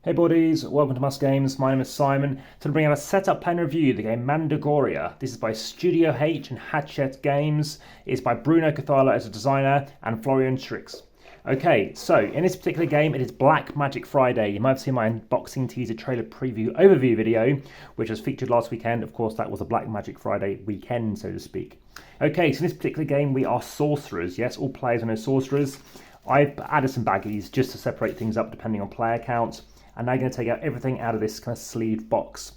Hey buddies, welcome to AmassGames. My name is Simon. To bring out a setup plan review of the game Mandragora. This is by Studio H and Hachette Games. It's by Bruno Cathala as a designer and Florian Strix. Okay, so in this particular game, it is Black Magic Friday. You might have seen my unboxing teaser trailer preview overview video, which was featured last weekend. Of course, that was a Black Magic Friday weekend, so to speak. Okay, so in this particular game, we are sorcerers. Yes, all players are no sorcerers. I've added some baggies just to separate things up depending on player count. And now I'm going to take out everything out of this kind of sleeved box.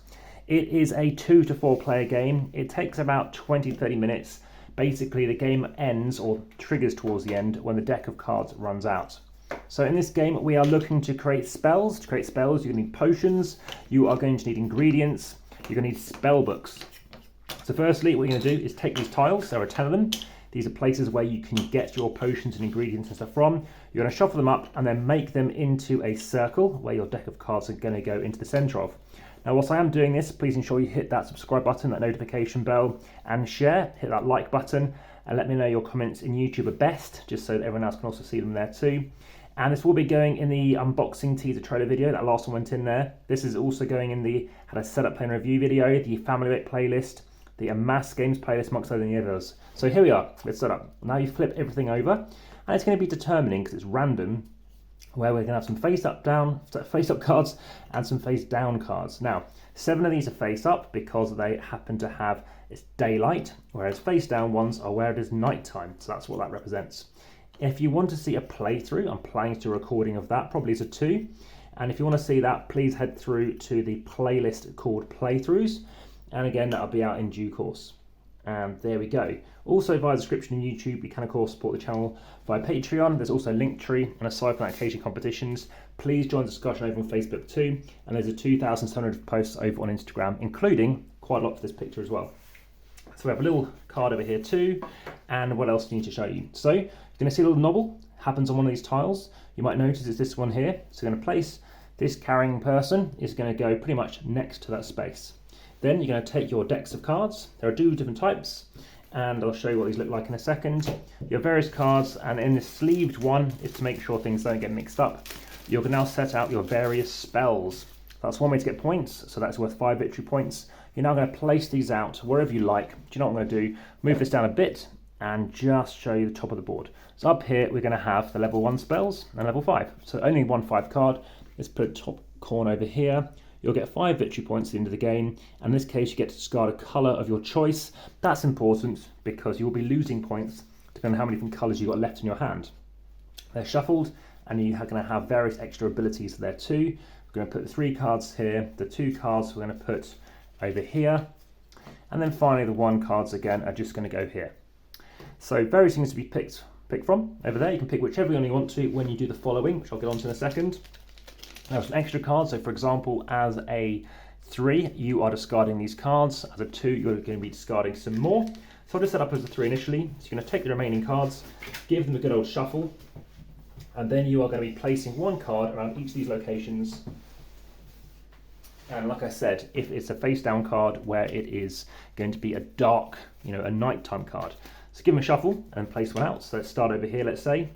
It is a 2 to 4 player game. It takes about 20-30 minutes. Basically, the game ends or triggers towards the end when the deck of cards runs out. So in this game, we are looking to create spells. To create spells, you're going to need potions. You are going to need ingredients. You're going to need spell books. So firstly, what you're going to do is take these tiles. There are 10 of them. These are places where you can get your potions and ingredients and stuff from. You're going to shuffle them up and then make them into a circle where your deck of cards are going to go into the center of. Now, whilst I am doing this, please ensure you hit that subscribe button, that notification bell, and share. Hit that like button and let me know your comments in YouTube are best, just so that everyone else can also see them there too. And this will be going in the unboxing teaser trailer video. That last one went in there. This is also going in the how to set up plan review video, the family weight playlist, the AmassGames playlist, amongst any others. So here we are, let's set up. Now you flip everything over, and it's going to be determining, because it's random, where we're going to have some face up cards and some face down cards. Now, 7 of these are face up because they happen to have it's daylight, whereas face down ones are where it is nighttime. So that's what that represents. If you want to see a playthrough, I'm planning to a recording of that, probably as a 2. And if you want to see that, please head through to the playlist called Playthroughs. And again, that'll be out in due course. And there we go. Also via the description on YouTube, you can of course support the channel via Patreon. There's also a Linktree, and aside from that, occasional competitions. Please join the discussion over on Facebook too. And there's a 2,700 posts over on Instagram, including quite a lot for this picture as well. So we have a little card over here too. And what else do I need to show you? So you're going to see a little knobble happens on one of these tiles. You might notice it's this one here. So you're going to place this carrying person is going to go pretty much next to that space. Then you're going to take your decks of cards. There are 2 different types, and I'll show you what these look like in a second. Your various cards, and in this sleeved one is to make sure things don't get mixed up. You're going to now set out your various spells. That's one way to get points, so that's worth 5 victory points. You're now going to place these out wherever you like. Do you know what I'm going to do? Move this down a bit and just show you the top of the board. So up here we're going to have the level 1 spells and level 5. So only 1 5 card. Let's put a top corner over here. You'll get 5 victory points at the end of the game. And in this case, you get to discard a colour of your choice. That's important because you'll be losing points depending on how many different colours you've got left in your hand. They're shuffled, and you're going to have various extra abilities there too. We're going to put the 3 cards here. The 2 cards we're going to put over here. And then finally, the 1 cards again are just going to go here. So various things to be picked from over there. You can pick whichever one you want to when you do the following, which I'll get onto in a second. Now some extra cards, so for example, as a 3, you are discarding these cards. As a 2, you're going to be discarding some more. So I'll just set up as a 3 initially. So you're going to take the remaining cards, give them a good old shuffle, and then you are going to be placing 1 card around each of these locations. And like I said, if it's a face down card where it is going to be a dark, a nighttime card. So give them a shuffle and place one out. So let's start over here, let's say.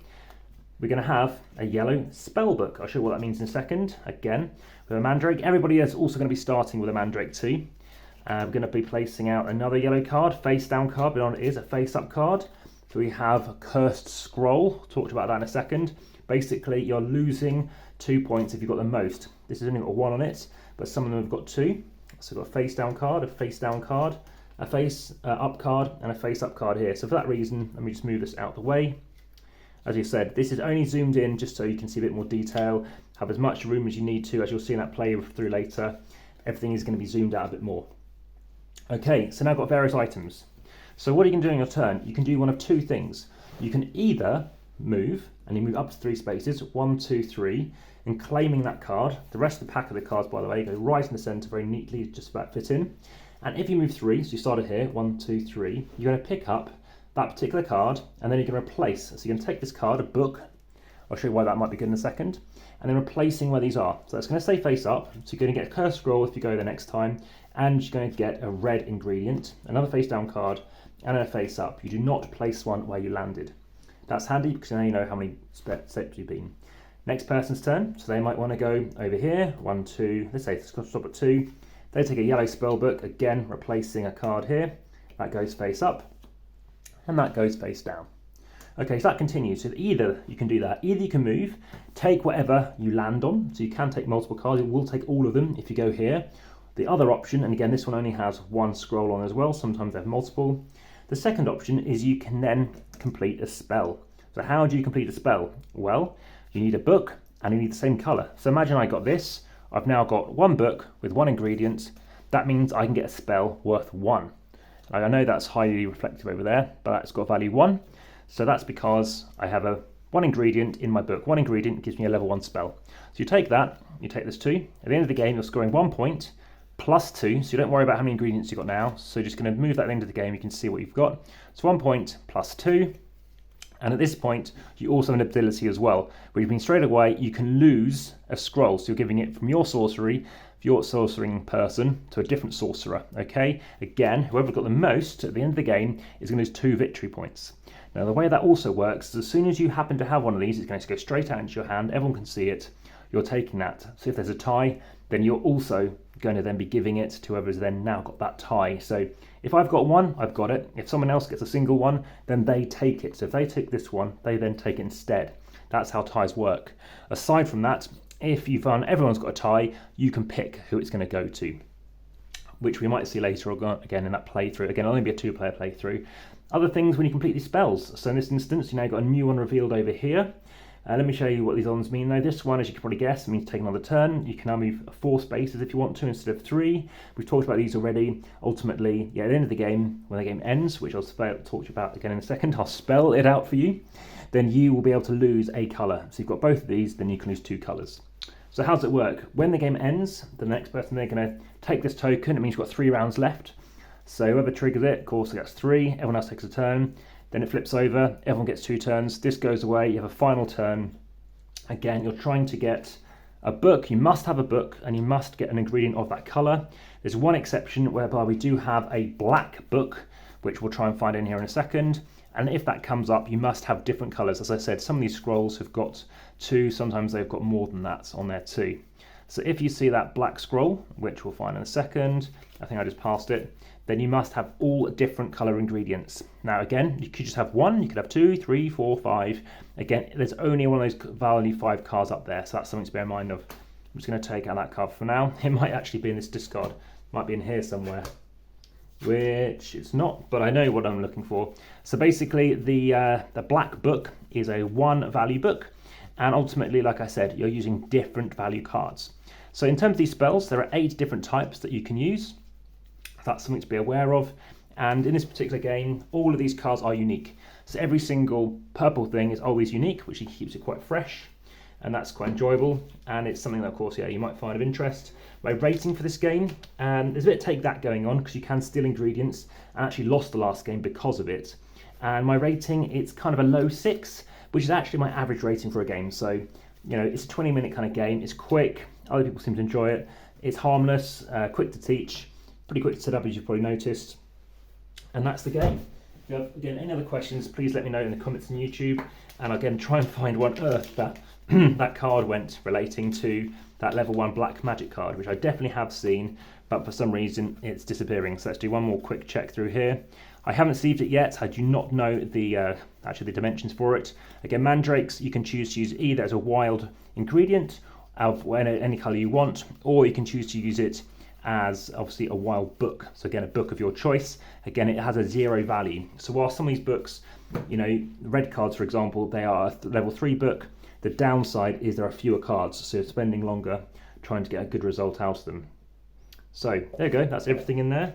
We're going to have a yellow spell book. I'll show you what that means in a second. Again, with a mandrake. Everybody is also going to be starting with a mandrake too. We're going to be placing out another yellow card, face down card, but on it is a face up card. So we have a cursed scroll. Talked about that in a second. Basically, you're losing 2 points if you've got the most. This has only got 1 on it, but some of them have got 2. So we've got a face down card, a face down card, a face up card, and a face up card here. So for that reason, let me just move this out the way. As you said, this is only zoomed in just so you can see a bit more detail, have as much room as you need to, as you'll see in that play through later. Everything is going to be zoomed out a bit more. Okay, so now I've got various items. So what are you going to do on your turn? You can do one of 2 things. You can either move, and you move up to 3 spaces, 1, 2, 3, and claiming that card. The rest of the pack of the cards, by the way, go right in the centre very neatly, just about fit in. And if you move 3, so you started here, 1, 2, 3, you're going to pick up that particular card, and then you're going to replace. So you're going to take this card, a book, I'll show you why that might be good in a second, and then replacing where these are. So it's going to stay face up, so you're going to get a cursed scroll if you go there next time, and you're going to get a red ingredient, another face down card, and a face up. You do not place one where you landed. That's handy because now you know how many steps you've been. Next person's turn, so they might want to go over here, 1, 2, let's say stop at 2. They take a yellow spell book, again replacing a card here. That goes face up, and that goes face down. Okay, so that continues. So either you can do that, either you can move, take whatever you land on, so you can take multiple cards, it will take all of them if you go here. The other option, and again this one only has one scroll on as well, sometimes they have multiple. The second option is you can then complete a spell. So how do you complete a spell? Well, you need a book and you need the same colour. So imagine I got this, I've now got one book with one ingredient, that means I can get a spell worth 1. I know that's highly reflective over there, but that's got value 1. So that's because I have one ingredient in my book. One ingredient gives me a level 1 spell. So you take that, you take this 2. At the end of the game, you're scoring 1 point plus 2. So you don't worry about how many ingredients you've got now. So you're just going to move that at the end of the game. You can see what you've got. So 1 point plus 2. And at this point, you also have an ability as well, where you mean straight away you can lose a scroll. So you're giving it from your sorcery, your sorcering person, to a different sorcerer. Okay. Again, whoever got the most at the end of the game is going to lose 2 victory points. Now the way that also works is as soon as you happen to have one of these, it's going to go straight out into your hand. Everyone can see it. You're taking that. So if there's a tie, then you're also going to then be giving it to whoever's then now got that tie. So if I've got one, I've got it. If someone else gets a single one, then they take it. So if they take this one, they then take it instead. That's how ties work. Aside from that, if you find everyone's got a tie, you can pick who it's going to go to, which we might see later again in that playthrough. Again, it'll only be a 2-player playthrough. Other things when you complete these spells. So in this instance, you now got a new one revealed over here. Let me show you what these ones mean though. This one, as you can probably guess, means take another turn. You can now move 4 spaces if you want to instead of 3. We've talked about these already. Ultimately, yeah, at the end of the game, when the game ends, which I'll talk to you about again in a second, I'll spell it out for you, then you will be able to lose a colour. So you've got both of these, then you can lose 2 colours. So how does it work? When the game ends, the next person, they're going to take this token. It means you've got 3 rounds left. So whoever triggers it, of course, gets 3. Everyone else takes a turn. Then it flips over. Everyone gets 2 turns. This goes away. You have a final turn. Again, you're trying to get a book. You must have a book, and you must get an ingredient of that colour. There's one exception whereby we do have a black book, which we'll try and find in here in a second. And if that comes up, you must have different colours. As I said, some of these scrolls have got 2. Sometimes they've got more than that on there too. So if you see that black scroll, which we'll find in a second, I think I just passed it, then you must have all different colour ingredients. Now again, you could just have 1, you could have 2, 3, 4, 5. Again, there's only one of those value 5 cards up there, so that's something to bear in mind of. I'm just going to take out that card for now. It might actually be in this discard, might be in here somewhere, which it's not, but I know what I'm looking for. So basically the black book is a 1 value book, and ultimately, like I said, you're using different value cards. So in terms of these spells, there are 8 different types that you can use. That's something to be aware of. And in this particular game, all of these cards are unique. So every single purple thing is always unique, which keeps it quite fresh. And that's quite enjoyable. And it's something that, of course, yeah, you might find of interest. My rating for this game, there's a bit of take that going on because you can steal ingredients. I actually lost the last game because of it. And my rating, it's kind of a low 6, which is actually my average rating for a game. So, you know, it's a 20-minute kind of game. It's quick. Other people seem to enjoy it. It's harmless, quick to teach. Pretty quick to set up, as you've probably noticed. And that's the game. If you have, again, any other questions, please let me know in the comments on YouTube. And again, try and find what on earth that, that card went relating to that level 1 black magic card, which I definitely have seen, but for some reason it's disappearing. So let's do one more quick check through here. I haven't received it yet. I do not know the actually the dimensions for it. Again, mandrakes, you can choose to use either as a wild ingredient of any colour you want, or you can choose to use it as obviously a wild book. So again, a book of your choice. Again, it has a 0 value. So while some of these books, you know, red cards, for example, they are a level 3 book, the downside is there are fewer cards, so you're spending longer trying to get a good result out of them. So there you go, that's everything in there.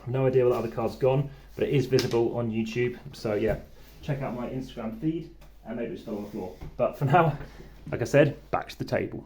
No idea where the other card's gone, but it is visible on YouTube. So yeah, check out my Instagram feed and maybe it's still on the floor. But for now, like I said, back to the table.